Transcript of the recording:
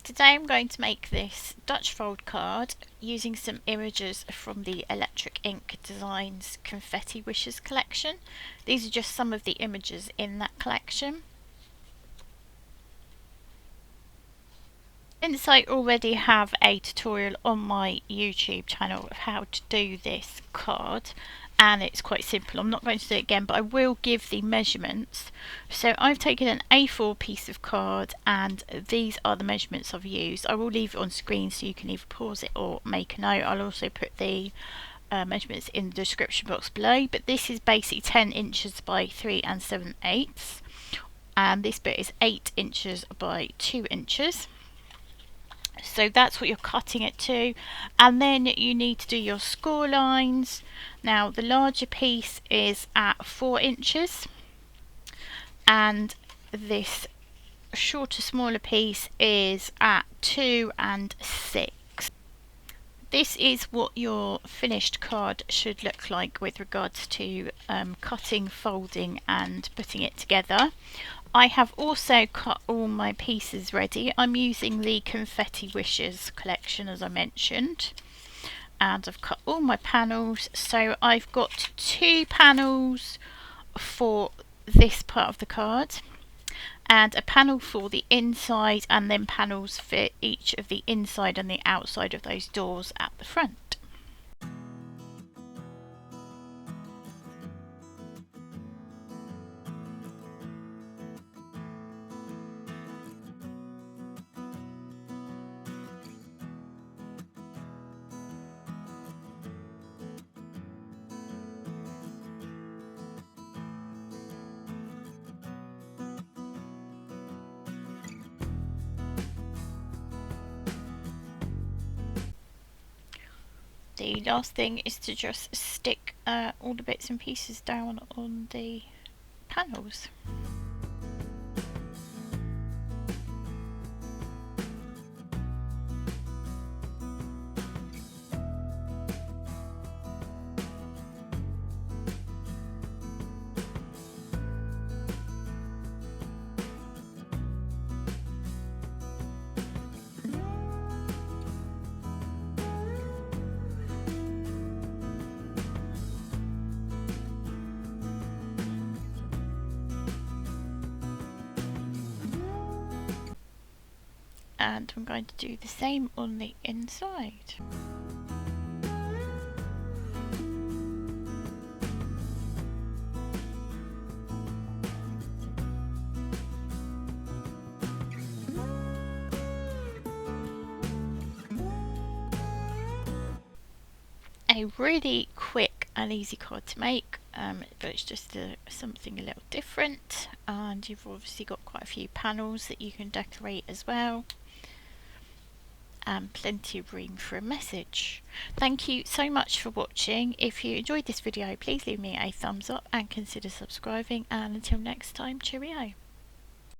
Today I'm going to make this Dutch fold card using some images from the Electric Ink Designs Confetti Wishes collection. These are just some of the images in that collection. Since I already have a tutorial on my YouTube channel of how to do this card, and it's quite simple, I'm not going to do it again, but I will give the measurements. So I've taken an A4 piece of card and these are the measurements I've used. I will leave it on screen so you can either pause it or make a note. I'll also put the measurements in the description box below, but this is basically 10 inches by 3 7/8, and this bit is 8 inches by 2 inches. So that's what you're cutting it to, and then you need to do your score lines. Now the larger piece is at 4 inches and this shorter, smaller piece is at 2 and 6. This is what your finished card should look like with regards to cutting, folding and putting it together. I have also cut all my pieces ready. I'm using the Confetti Wishes collection, as I mentioned, and I've cut all my panels. So I've got 2 panels for this part of the card and a panel for the inside, and then panels for each of the inside and the outside of those doors at the front. The last thing is to just stick all the bits and pieces down on the panels. And I'm going to do the same on the inside. A really quick and easy card to make, but it's just something a little different, and you've obviously got quite a few panels that you can decorate as well, and plenty of room for a message. Thank you so much for watching. If you enjoyed this video, please leave me a thumbs up and consider subscribing, and until next time, cheerio.